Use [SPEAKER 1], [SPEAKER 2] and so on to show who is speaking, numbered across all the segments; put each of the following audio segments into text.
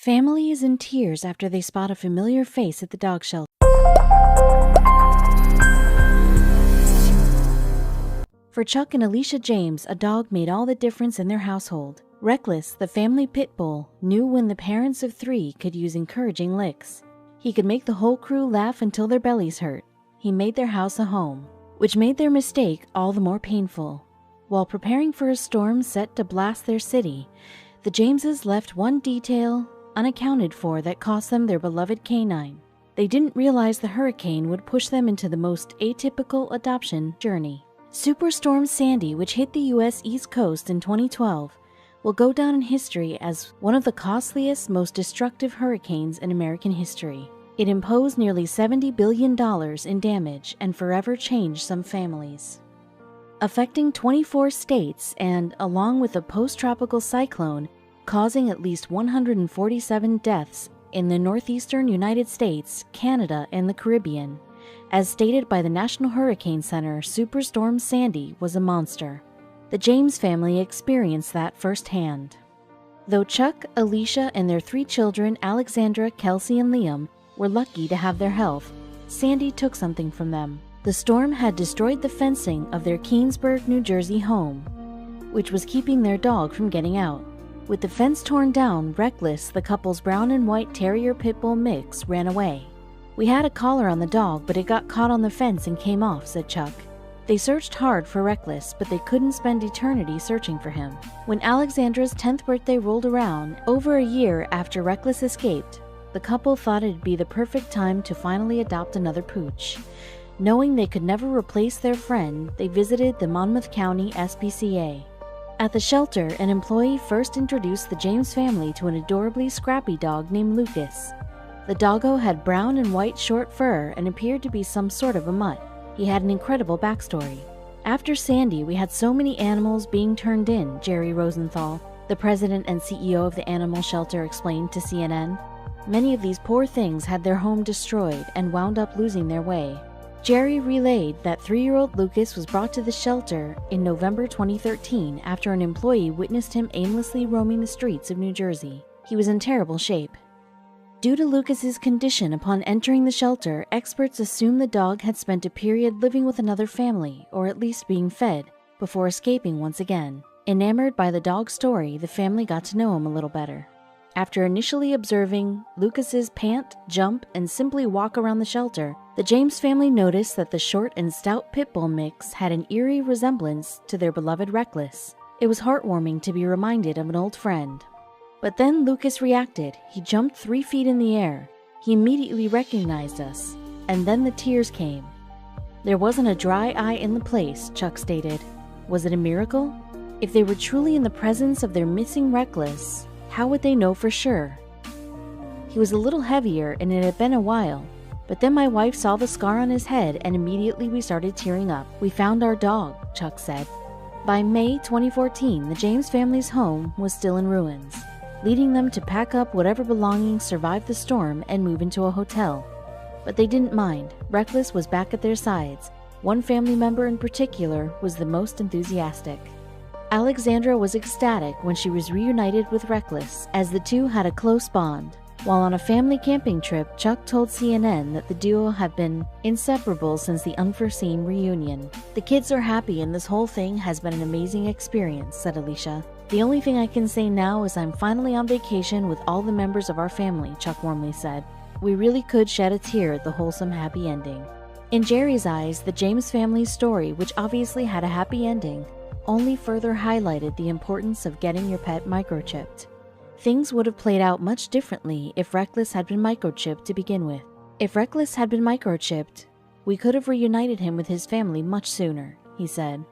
[SPEAKER 1] Family is in tears after they spot a familiar face at the dog shelter. For Chuck and Alicia James, a dog made all the difference in their household. Reckless, the family pit bull, knew when the parents of three could use encouraging licks. He could make the whole crew laugh until their bellies hurt. He made their house a home, which made their mistake all the more painful. While preparing for a storm set to blast their city, the Jameses left one detail unaccounted for that cost them their beloved canine. They didn't realize the hurricane would push them into the most atypical adoption journey. Superstorm Sandy, which hit the U.S. East Coast in 2012, will go down in history as one of the costliest, most destructive hurricanes in American history. It imposed nearly $70 billion in damage and forever changed some families. Affecting 24 states and, along with a post-tropical cyclone, causing at least 147 deaths in the northeastern United States, Canada, and the Caribbean. As stated by the National Hurricane Center, Superstorm Sandy was a monster. The James family experienced that firsthand. Though Chuck, Alicia, and their three children, Alexandra, Kelsey, and Liam, were lucky to have their health, Sandy took something from them. The storm had destroyed the fencing of their Keansburg, New Jersey home, which was keeping their dog from getting out. With the fence torn down, Reckless, the couple's brown and white terrier pit bull mix, ran away. "We had a collar on the dog, but it got caught on the fence and came off," said Chuck. They searched hard for Reckless, but they couldn't spend eternity searching for him. When Alexandra's 10th birthday rolled around, over a year after Reckless escaped, the couple thought it'd be the perfect time to finally adopt another pooch. Knowing they could never replace their friend, they visited the Monmouth County SPCA. At the shelter, an employee first introduced the James family to an adorably scrappy dog named Lucas. The doggo had brown and white short fur and appeared to be some sort of a mutt. He had an incredible backstory. "After Sandy, we had so many animals being turned in," Jerry Rosenthal, the president and CEO of the animal shelter, explained to CNN. "Many of these poor things had their home destroyed and wound up losing their way." Jerry relayed that 3-year-old Lucas was brought to the shelter in November 2013 after an employee witnessed him aimlessly roaming the streets of New Jersey. He was in terrible shape. Due to Lucas's condition upon entering the shelter, experts assumed the dog had spent a period living with another family, or at least being fed, before escaping once again. Enamored by the dog's story, the family got to know him a little better. After initially observing Lucas's pant, jump, and simply walk around the shelter, the James family noticed that the short and stout pit bull mix had an eerie resemblance to their beloved Reckless. It was heartwarming to be reminded of an old friend. But then Lucas reacted. He jumped 3 feet in the air. He immediately recognized us. And then the tears came. "There wasn't a dry eye in the place," Chuck stated. Was it a miracle? If they were truly in the presence of their missing Reckless, how would they know for sure? "He was a little heavier and it had been a while. But then my wife saw the scar on his head and immediately we started tearing up. We found our dog," Chuck said. By May 2014, the James family's home was still in ruins, leading them to pack up whatever belongings survived the storm and move into a hotel. But they didn't mind. Reckless was back at their sides. One family member in particular was the most enthusiastic. Alexandra was ecstatic when she was reunited with Reckless, as the two had a close bond. While on a family camping trip, Chuck told CNN that the duo had been inseparable since the unforeseen reunion. "The kids are happy and this whole thing has been an amazing experience," said Alicia. "The only thing I can say now is I'm finally on vacation with all the members of our family," Chuck warmly said. "We really could shed a tear at the wholesome happy ending." In Jerry's eyes, the James family's story, which obviously had a happy ending, only further highlighted the importance of getting your pet microchipped. Things would have played out much differently if Reckless had been microchipped to begin with. "If Reckless had been microchipped, we could have reunited him with his family much sooner," he said.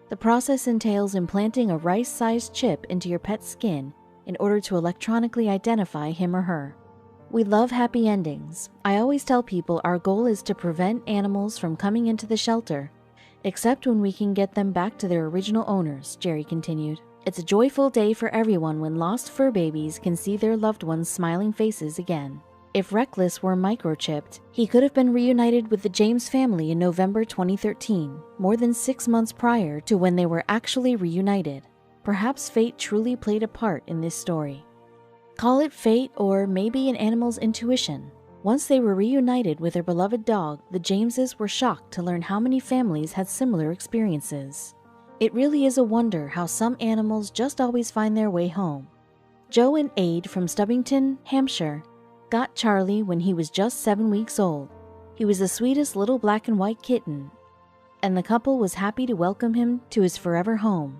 [SPEAKER 1] "The process entails implanting a rice-sized chip into your pet's skin in order to electronically identify him or her. We love happy endings. I always tell people our goal is to prevent animals from coming into the shelter, except when we can get them back to their original owners," Jerry continued. "It's a joyful day for everyone when lost fur babies can see their loved ones' smiling faces again." If Reckless were microchipped, he could have been reunited with the James family in November 2013, more than 6 months prior to when they were actually reunited. Perhaps fate truly played a part in this story. Call it fate or maybe an animal's intuition. Once they were reunited with their beloved dog, the Jameses were shocked to learn how many families had similar experiences. It really is a wonder how some animals just always find their way home. Joe and Ade from Stubbington, Hampshire, got Charlie when he was just 7 weeks old. He was the sweetest little black and white kitten, and the couple was happy to welcome him to his forever home.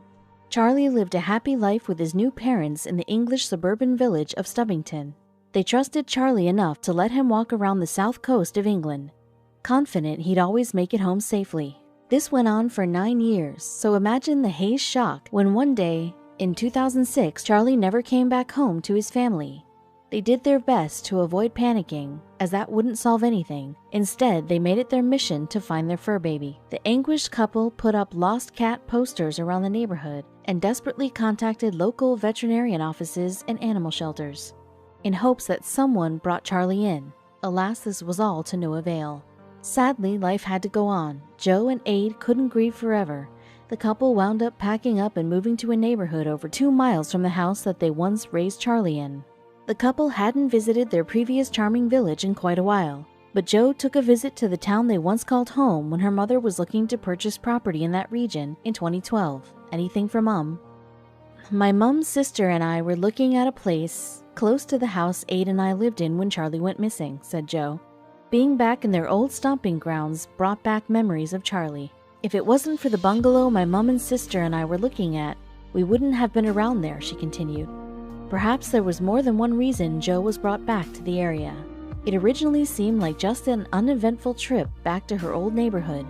[SPEAKER 1] Charlie lived a happy life with his new parents in the English suburban village of Stubbington. They trusted Charlie enough to let him walk around the south coast of England, confident he'd always make it home safely. This went on for 9 years, so imagine the Hayes shock when one day, in 2006, Charlie never came back home to his family. They did their best to avoid panicking, as that wouldn't solve anything. Instead, they made it their mission to find their fur baby. The anguished couple put up lost cat posters around the neighborhood and desperately contacted local veterinarian offices and animal shelters, in hopes that someone brought Charlie in. Alas, this was all to no avail. Sadly, life had to go on. Joe and Ade couldn't grieve forever. The couple wound up packing up and moving to a neighborhood over 2 miles from the house that they once raised Charlie in. The couple hadn't visited their previous charming village in quite a while, but Joe took a visit to the town they once called home when her mother was looking to purchase property in that region in 2012. Anything for Mom? My mom's sister and I were looking at a place close to the house Ade and I lived in when Charlie went missing, said Joe. Being back in their old stomping grounds brought back memories of Charlie. If it wasn't for the bungalow my mom and sister and I were looking at, we wouldn't have been around there, she continued. Perhaps there was more than one reason Joe was brought back to the area. It originally seemed like just an uneventful trip back to her old neighborhood,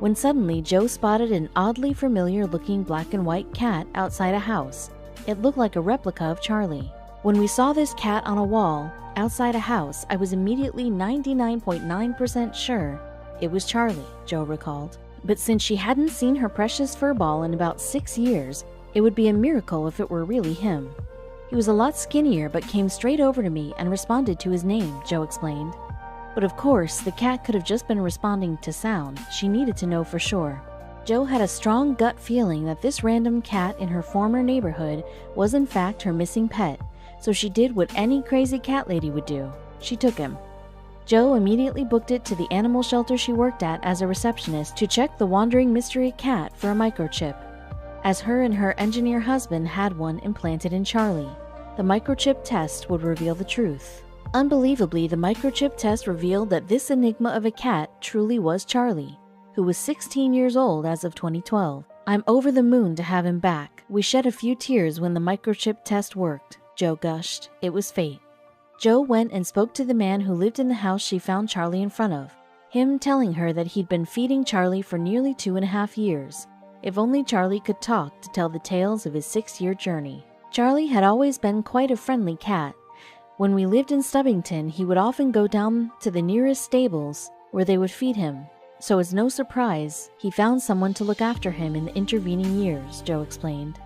[SPEAKER 1] when suddenly Joe spotted an oddly familiar-looking black and white cat outside a house. It looked like a replica of Charlie. When we saw this cat on a wall outside a house, I was immediately 99.9% sure it was Charlie, Joe recalled. But since she hadn't seen her precious fur ball in about 6 years, it would be a miracle if it were really him. He was a lot skinnier but came straight over to me and responded to his name, Joe explained. But of course, the cat could have just been responding to sound. She needed to know for sure. Joe had a strong gut feeling that this random cat in her former neighborhood was in fact her missing pet, so she did what any crazy cat lady would do. She took him. Joe immediately booked it to the animal shelter she worked at as a receptionist to check the wandering mystery cat for a microchip, as her and her engineer husband had one implanted in Charlie. The microchip test would reveal the truth. Unbelievably, the microchip test revealed that this enigma of a cat truly was Charlie, who was 16 years old as of 2012. I'm over the moon to have him back. We shed a few tears when the microchip test worked, Joe gushed. It was fate. Joe went and spoke to the man who lived in the house she found Charlie in front of, him telling her that he'd been feeding Charlie for nearly 2.5 years. If only Charlie could talk to tell the tales of his 6-year journey. Charlie had always been quite a friendly cat. When we lived in Stubbington, he would often go down to the nearest stables where they would feed him. So it's no surprise he found someone to look after him in the intervening years, Joe explained.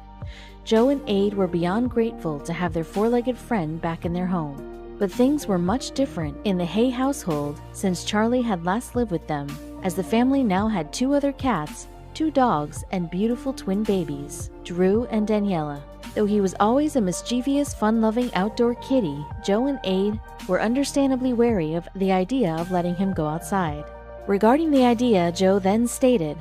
[SPEAKER 1] Joe and Ade were beyond grateful to have their 4-legged friend back in their home. But things were much different in the Hay household since Charlie had last lived with them, as the family now had 2 other cats, 2 dogs, and beautiful twin babies, Drew and Daniela. Though he was always a mischievous, fun-loving outdoor kitty, Joe and Ade were understandably wary of the idea of letting him go outside. Regarding the idea, Joe then stated,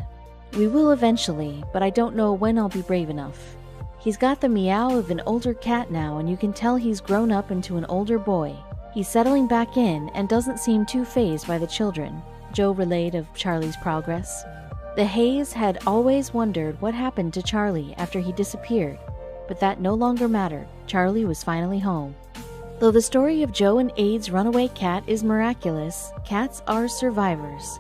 [SPEAKER 1] "We will eventually, but I don't know when I'll be brave enough. He's got the meow of an older cat now, and you can tell he's grown up into an older boy. He's settling back in and doesn't seem too fazed by the children," Joe relayed of Charlie's progress. The Hays had always wondered what happened to Charlie after he disappeared, but that no longer mattered. Charlie was finally home. Though the story of Joe and Ade's runaway cat is miraculous, cats are survivors.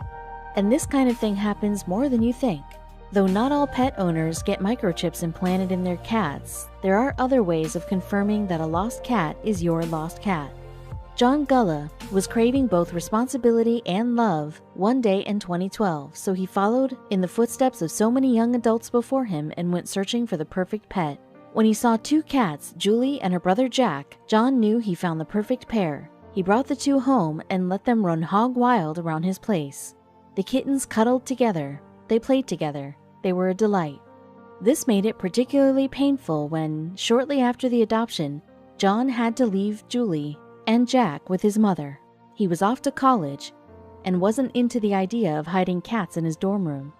[SPEAKER 1] And this kind of thing happens more than you think. Though not all pet owners get microchips implanted in their cats, there are other ways of confirming that a lost cat is your lost cat. John Gulla was craving both responsibility and love one day in 2012, so he followed in the footsteps of so many young adults before him and went searching for the perfect pet. When he saw 2 cats, Julie and her brother Jack, John knew he found the perfect pair. He brought the 2 home and let them run hog wild around his place. The kittens cuddled together. They played together. They were a delight. This made it particularly painful when, shortly after the adoption, John had to leave Julie and Jack with his mother. He was off to college and wasn't into the idea of hiding cats in his dorm room.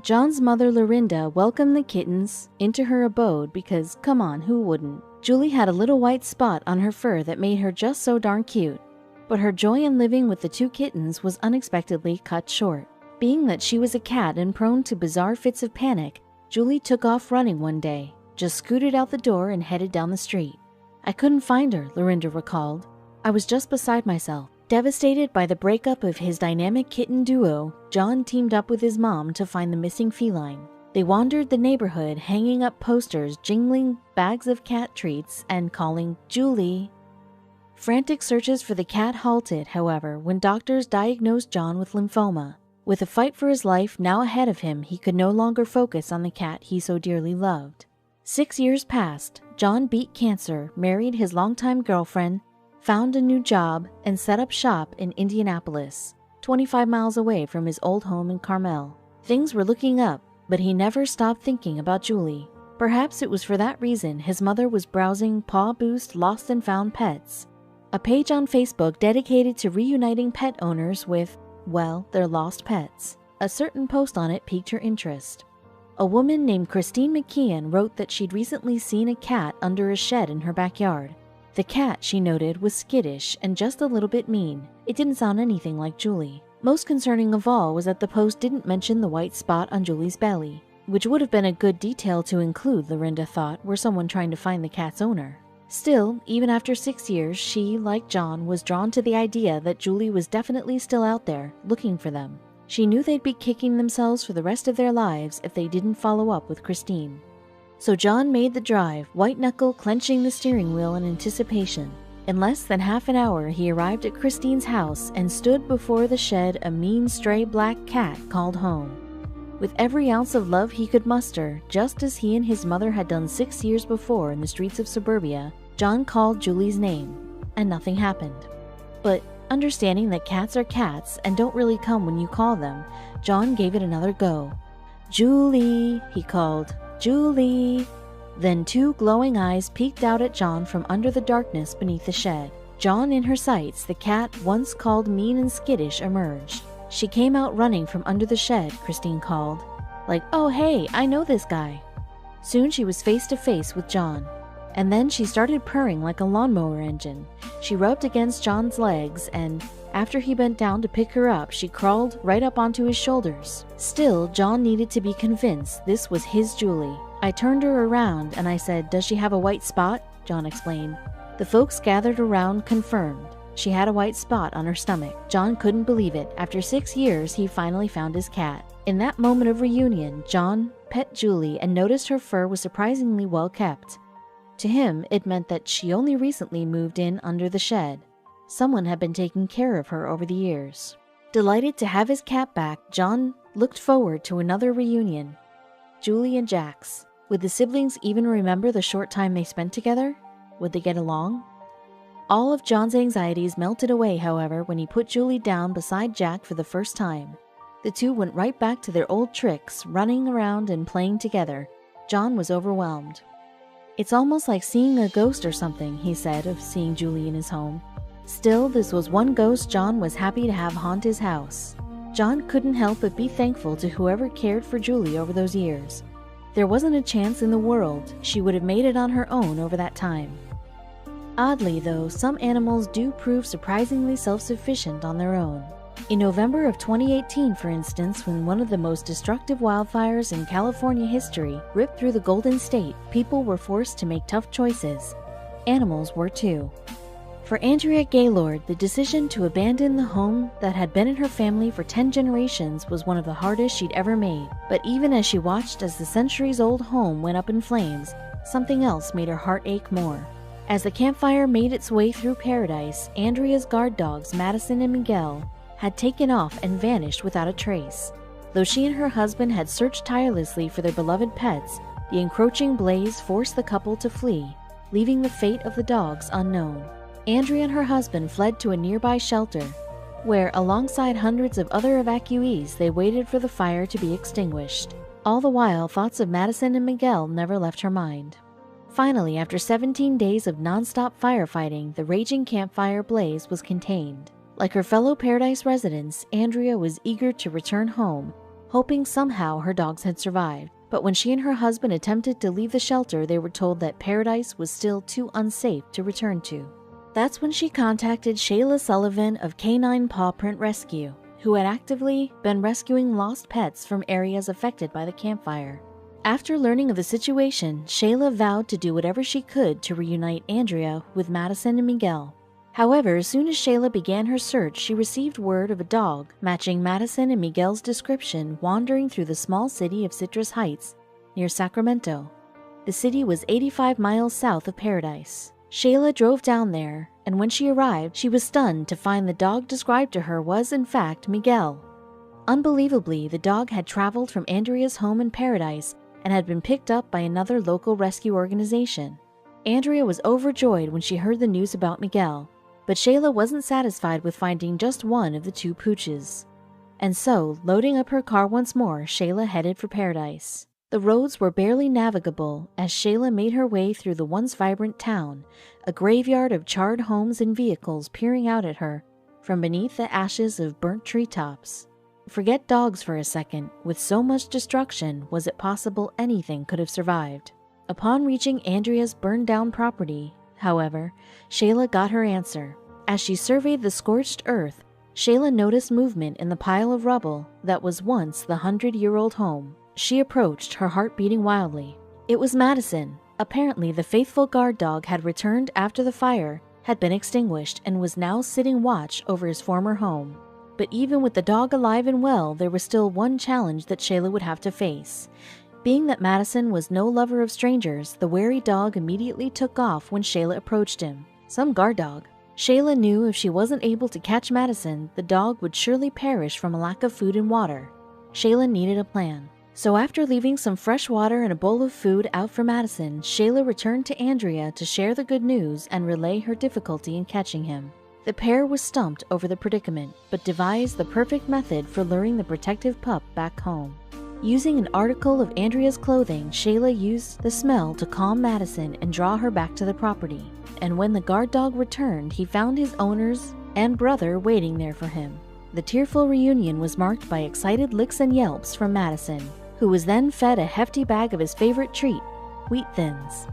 [SPEAKER 1] John's mother, Lorinda, welcomed the kittens into her abode because, come on, who wouldn't? Julie had a little white spot on her fur that made her just so darn cute. But her joy in living with the 2 kittens was unexpectedly cut short. Being that she was a cat and prone to bizarre fits of panic, Julie took off running one day, just scooted out the door and headed down the street. I couldn't find her, Lorinda recalled. I was just beside myself. Devastated by the breakup of his dynamic kitten duo, John teamed up with his mom to find the missing feline. They wandered the neighborhood, hanging up posters, jingling bags of cat treats, and calling Julie. Frantic searches for the cat halted, however, when doctors diagnosed John with lymphoma. With a fight for his life now ahead of him, he could no longer focus on the cat he so dearly loved. 6 years passed. John beat cancer, married his longtime girlfriend, found a new job, and set up shop in Indianapolis, 25 miles away from his old home in Carmel. Things were looking up, but he never stopped thinking about Julie. Perhaps it was for that reason his mother was browsing Paw Boost Lost and Found Pets, a page on Facebook dedicated to reuniting pet owners with, well, their lost pets. A certain post on it piqued her interest. A woman named Christine McKeon wrote that she'd recently seen a cat under a shed in her backyard. The cat, she noted, was skittish and just a little bit mean. It didn't sound anything like Julie. Most concerning of all was that the post didn't mention the white spot on Julie's belly, which would have been a good detail to include, Lorinda thought, were someone trying to find the cat's owner. Still, even after 6 years, she, like John, was drawn to the idea that Julie was definitely still out there, looking for them. She knew they'd be kicking themselves for the rest of their lives if they didn't follow up with Christine. So John made the drive, white-knuckle clenching the steering wheel in anticipation. In less than half an hour, he arrived at Christine's house and stood before the shed a mean stray black cat called home. With every ounce of love he could muster, just as he and his mother had done 6 years before in the streets of suburbia, John called Julie's name, and nothing happened. But understanding that cats are cats and don't really come when you call them, John gave it another go. "Julie," he called. "Julie." Then 2 glowing eyes peeked out at John from under the darkness beneath the shed. John in her sights, the cat once called mean and skittish emerged. "She came out running from under the shed," Christine called. Like, "Oh hey, I know this guy." Soon she was face to face with John. And then she started purring like a lawnmower engine. She rubbed against John's legs and, after he bent down to pick her up, she crawled right up onto his shoulders. Still, John needed to be convinced this was his Julie. "I turned her around and I said, 'Does she have a white spot?'" John explained. The folks gathered around confirmed. She had a white spot on her stomach. John couldn't believe it. After 6 years, he finally found his cat. In that moment of reunion, John pet Julie and noticed her fur was surprisingly well kept. To him, it meant that she only recently moved in under the shed. Someone had been taking care of her over the years. Delighted to have his cat back, John looked forward to another reunion. Julie and Jack's. Would the siblings even remember the short time they spent together? Would they get along? All of John's anxieties melted away, however, when he put Julie down beside Jack for the first time. The 2 went right back to their old tricks, running around and playing together. John was overwhelmed. "It's almost like seeing a ghost or something," he said of seeing Julie in his home. Still, this was one ghost John was happy to have haunt his house. John couldn't help but be thankful to whoever cared for Julie over those years. There wasn't a chance in the world she would have made it on her own over that time. Oddly, though, some animals do prove surprisingly self-sufficient on their own. In November of 2018, for instance, when one of the most destructive wildfires in California history ripped through the Golden State, people were forced to make tough choices. Animals were too. For Andrea Gaylord, the decision to abandon the home that had been in her family for 10 generations was one of the hardest she'd ever made. But even as she watched as the centuries-old home went up in flames, something else made her heart ache more. As the campfire made its way through paradise, Andrea's guard dogs, Madison and Miguel, had taken off and vanished without a trace. Though she and her husband had searched tirelessly for their beloved pets, the encroaching blaze forced the couple to flee, leaving the fate of the dogs unknown. Andrea and her husband fled to a nearby shelter, where, alongside hundreds of other evacuees, they waited for the fire to be extinguished. All the while, thoughts of Madison and Miguel never left her mind. Finally, after 17 days of non-stop firefighting, the raging campfire blaze was contained. Like her fellow Paradise residents, Andrea was eager to return home, hoping somehow her dogs had survived. But when she and her husband attempted to leave the shelter, they were told that Paradise was still too unsafe to return to. That's when she contacted Shayla Sullivan of Canine Paw Print Rescue, who had actively been rescuing lost pets from areas affected by the campfire. After learning of the situation, Shayla vowed to do whatever she could to reunite Andrea with Madison and Miguel. However, as soon as Shayla began her search, she received word of a dog matching Madison and Miguel's description wandering through the small city of Citrus Heights, near Sacramento. The city was 85 miles south of Paradise. Shayla drove down there, and when she arrived, she was stunned to find the dog described to her was, in fact, Miguel. Unbelievably, the dog had traveled from Andrea's home in Paradise and had been picked up by another local rescue organization. Andrea was overjoyed when she heard the news about Miguel, but Shayla wasn't satisfied with finding just one of the two pooches. And so, loading up her car once more, Shayla headed for Paradise. The roads were barely navigable as Shayla made her way through the once vibrant town, a graveyard of charred homes and vehicles peering out at her from beneath the ashes of burnt treetops. Forget dogs for a second. With so much destruction, was it possible anything could have survived? Upon reaching Andrea's burned-down property, however, Shayla got her answer. As she surveyed the scorched earth, Shayla noticed movement in the pile of rubble that was once the 100-year-old home. She approached, her heart beating wildly. It was Madison. Apparently, the faithful guard dog had returned after the fire had been extinguished and was now sitting watch over his former home. But even with the dog alive and well, there was still one challenge that Shayla would have to face. Being that Madison was no lover of strangers, the wary dog immediately took off when Shayla approached him. Some guard dog. Shayla knew if she wasn't able to catch Madison, the dog would surely perish from a lack of food and water. Shayla needed a plan. So after leaving some fresh water and a bowl of food out for Madison, Shayla returned to Andrea to share the good news and relay her difficulty in catching him. The pair was stumped over the predicament, but devised the perfect method for luring the protective pup back home. Using an article of Andrea's clothing, Shayla used the smell to calm Madison and draw her back to the property. And when the guard dog returned, he found his owners and brother waiting there for him. The tearful reunion was marked by excited licks and yelps from Madison, who was then fed a hefty bag of his favorite treat, Wheat Thins.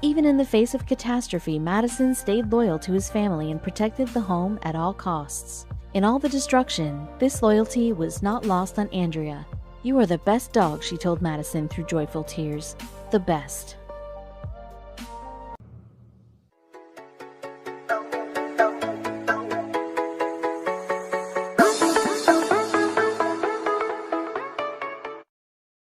[SPEAKER 1] Even in the face of catastrophe, Madison stayed loyal to his family and protected the home at all costs. In all the destruction, this loyalty was not lost on Andrea. "You are the best dog," she told Madison through joyful tears. "The best."